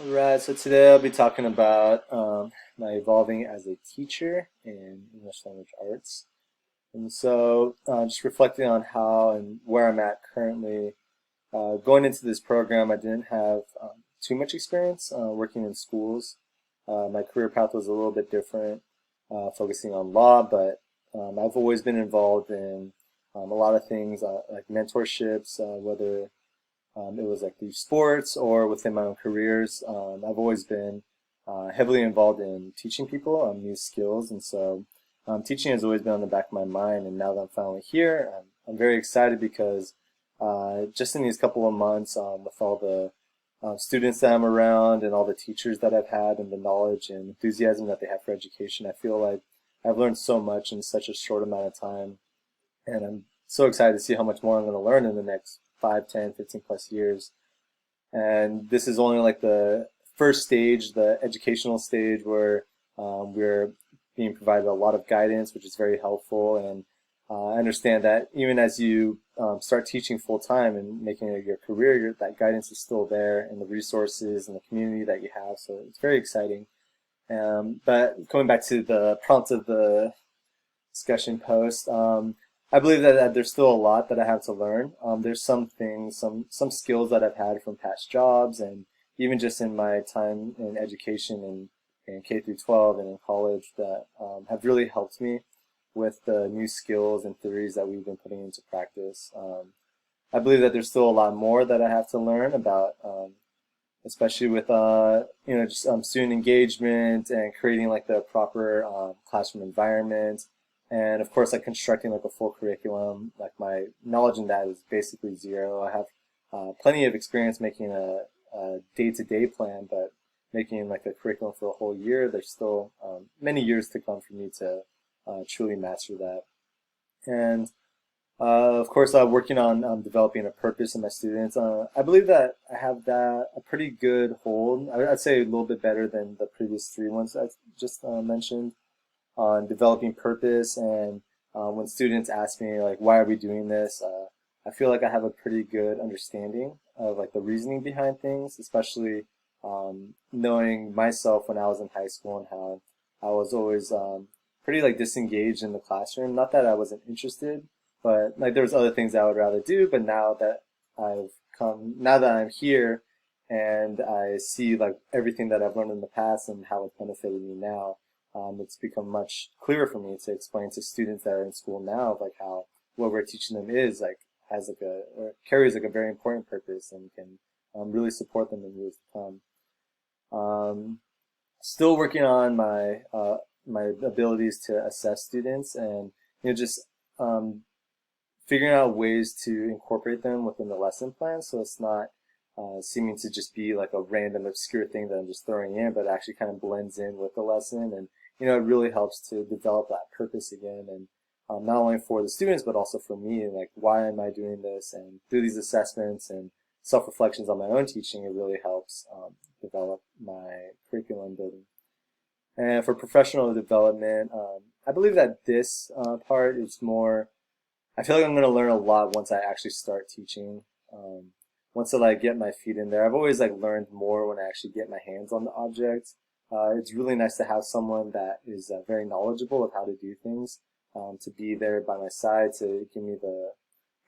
Right, so today I'll be talking about my evolving as a teacher in English language arts. And so, just reflecting on how and where I'm at currently, going into this program, I didn't have too much experience working in schools. My career path was a little bit different, focusing on law, but I've always been involved in a lot of things like mentorships, whether it was like through sports or within my own careers. I've always been heavily involved in teaching people new skills, and so teaching has always been on the back of my mind. And now that I'm finally here, I'm very excited because just in these couple of months, with all the students that I'm around and all the teachers that I've had and the knowledge and enthusiasm that they have for education, I feel like I've learned so much in such a short amount of time. And I'm so excited to see how much more I'm going to learn in the next 5, 10, 15 plus years. And this is only like the first stage, the educational stage, where we're being provided a lot of guidance, which is very helpful. And I understand that even as you start teaching full time and making it your career, that guidance is still there, and the resources and the community that you have. So it's very exciting. But going back to the prompt of the discussion post. I believe that there's still a lot that I have to learn. There's some things, some skills that I've had from past jobs, and even just in my time in education in K through 12 and in college that have really helped me with the new skills and theories that we've been putting into practice. I believe that there's still a lot more that I have to learn about, especially with just student engagement and creating like the proper classroom environment, and of course like constructing like a full curriculum. Like my knowledge in that is basically zero. I have plenty of experience making a day-to-day plan, but making like a curriculum for a whole year, there's still many years to come for me to truly master that. And of course, working on developing a purpose in my students. I believe that I have that a pretty good hold. I'd say a little bit better than the previous three ones I just mentioned on developing purpose. And when students ask me like, why are we doing this? I feel like I have a pretty good understanding of like the reasoning behind things, especially knowing myself when I was in high school and how I was always pretty like disengaged in the classroom. Not that I wasn't interested, but like there was other things I would rather do. But now that I'm here and I see like everything that I've learned in the past and how it's benefited me now, it's become much clearer for me to explain to students that are in school now, like how what we're teaching them is like has like or carries like a very important purpose and can really support them in years to come. Still working on my abilities to assess students, and just um, figuring out ways to incorporate them within the lesson plan, so it's not seeming to just be like a random obscure thing that I'm just throwing in, but actually kind of blends in with the lesson. And it really helps to develop that purpose again, and not only for the students but also for me, and like why am I doing this? And through these assessments and self-reflections on my own teaching, it really helps develop my curriculum building. And for professional development, I believe that this part is more. I feel like I'm going to learn a lot once I actually start teaching. Um, Once I like get my feet in there, I've always like learned more when I actually get my hands on the object. It's really nice to have someone that is very knowledgeable of how to do things, to be there by my side to give me the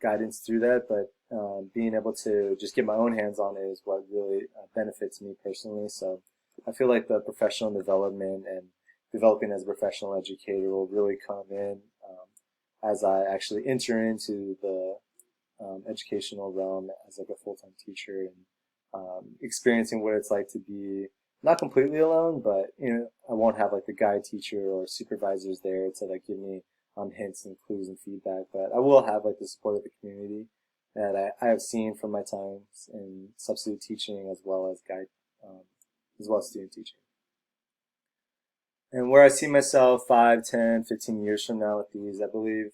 guidance through that. But being able to just get my own hands on it is what really benefits me personally. So I feel like the professional development and developing as a professional educator will really come in as I actually enter into the educational realm as like a full-time teacher, and experiencing what it's like to be not completely alone, but I won't have like the guide teacher or supervisors there to like give me hints and clues and feedback, but I will have like the support of the community that I have seen from my times in substitute teaching as well as as well as student teaching. And where I see myself 5, 10, 15 years from now with these, I believe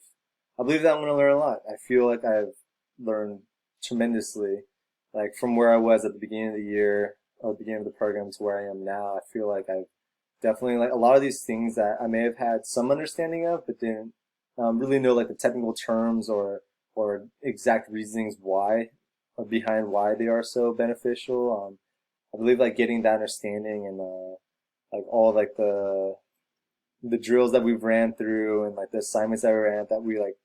that I'm going to learn a lot. I feel like I've learned tremendously, like from where I was at the beginning of the year or the beginning of the program to where I am now. I feel like I've definitely like a lot of these things that I may have had some understanding of, but didn't really know like the technical terms or exact reasonings why or behind why they are so beneficial. I believe like getting that understanding and like all like the drills that we've ran through and like the assignments that we ran that we like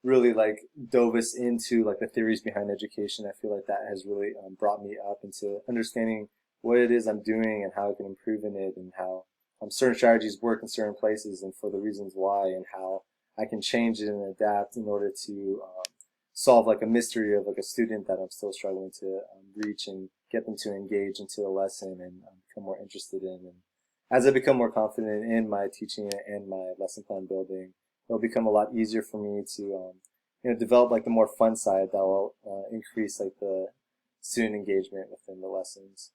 really like dove us into like the theories behind education. I feel like that has really brought me up into understanding what it is I'm doing and how I can improve in it and how certain strategies work in certain places and for the reasons why and how I can change it and adapt in order to solve like a mystery of like a student that I'm still struggling to reach and get them to engage into a lesson and become more interested in. And as I become more confident in my teaching and my lesson plan building, it'll become a lot easier for me to develop like the more fun side that will increase like the student engagement within the lessons.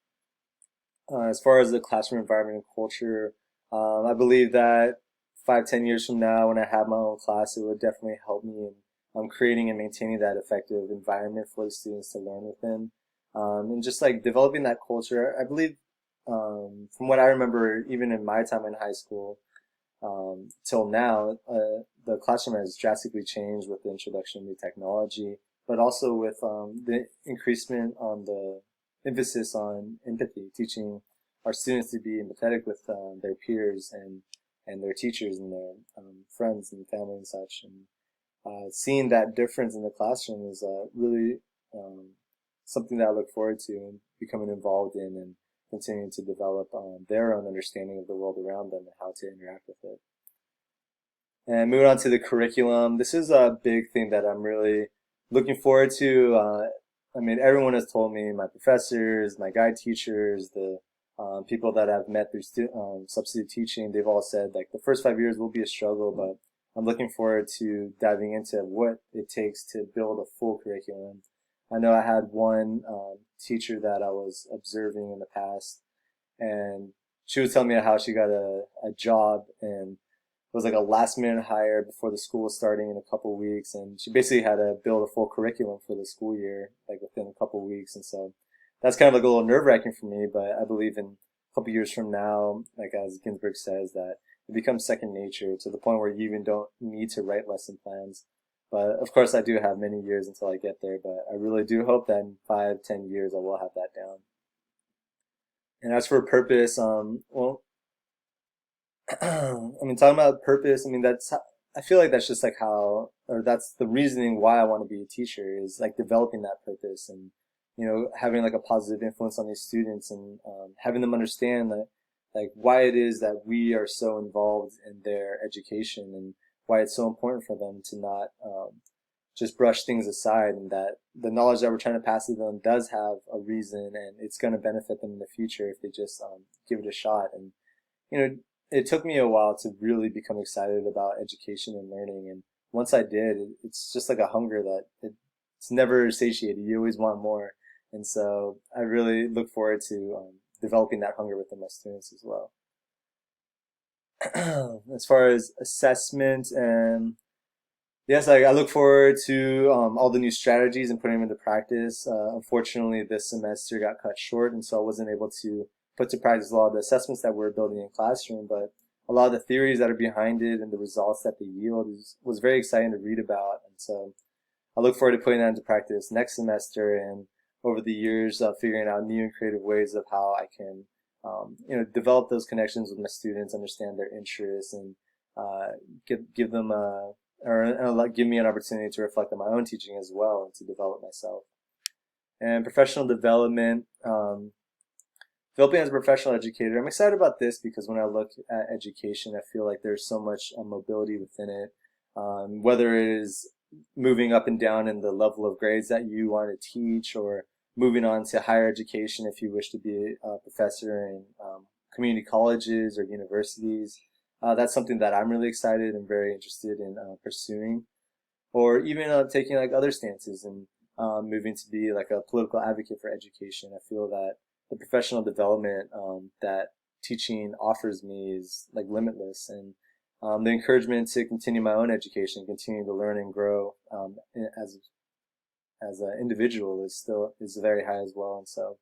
As far as the classroom environment and culture, I believe that 5, 10 years from now, when I have my own class, it would definitely help me in creating and maintaining that effective environment for the students to learn within, and just like developing that culture. I believe, from what I remember, even in my time in high school, till now, the classroom has drastically changed with the introduction of new technology, but also with the increasement on the emphasis on empathy, teaching our students to be empathetic with their peers and their teachers and their friends and family and such. And seeing that difference in the classroom is really something that I look forward to and becoming involved in and continuing to develop their own understanding of the world around them and how to interact with it. And moving on to the curriculum, this is a big thing that I'm really looking forward to. I mean, everyone has told me, my professors, my guide teachers, the people that I've met through substitute teaching, they've all said like the first 5 years will be a struggle, but I'm looking forward to diving into what it takes to build a full curriculum. I know I had one teacher that I was observing in the past, and she was telling me how she got a job and it was like a last minute hire before the school was starting in a couple weeks, and she basically had to build a full curriculum for the school year like within a couple weeks. And so that's kind of like a little nerve wracking for me, but I believe in a couple years from now, like as Ginsburg says, that it becomes second nature to the point where you even don't need to write lesson plans. But of course, I do have many years until I get there, but I really do hope that in 5, 10 years I will have that down. And as for purpose, well, I mean, talking about purpose, I mean, I feel like that's just like how, or that's the reasoning why I want to be a teacher is like developing that purpose and, having like a positive influence on these students and having them understand that, like, why it is that we are so involved in their education and why it's so important for them to not just brush things aside and that the knowledge that we're trying to pass to them does have a reason and it's going to benefit them in the future if they just give it a shot. And, it took me a while to really become excited about education and learning. And once I did, it's just like a hunger that it's never satiated. You always want more. And so I really look forward to developing that hunger within my students as well. As far as assessment and yes, I look forward to all the new strategies and putting them into practice. Unfortunately, this semester got cut short, and so I wasn't able to put to practice a lot of the assessments that we're building in classroom, but a lot of the theories that are behind it and the results that they yield was very exciting to read about. And so I look forward to putting that into practice next semester and over the years figuring out new and creative ways of how I can develop those connections with my students, understand their interests, and give them give me an opportunity to reflect on my own teaching as well and to develop myself. And professional development, developing as a professional educator, I'm excited about this because when I look at education, I feel like there's so much mobility within it, whether it is moving up and down in the level of grades that you want to teach or moving on to higher education if you wish to be a professor in community colleges or universities. That's something that I'm really excited and very interested in pursuing, or even taking like other stances and moving to be like a political advocate for education. I feel that the professional development that teaching offers me is like limitless, and the encouragement to continue my own education, continue to learn and grow as an individual is very high as well. And so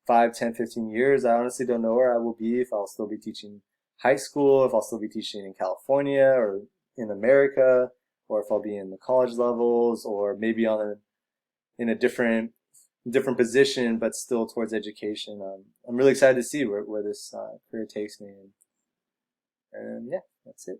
5, 10, 15 years, I honestly don't know where I will be, if I'll still be teaching high school, if I'll still be teaching in California or in America, or if I'll be in the college levels, or maybe in a different different position, but still towards education. I'm really excited to see where this career takes me. And yeah, that's it.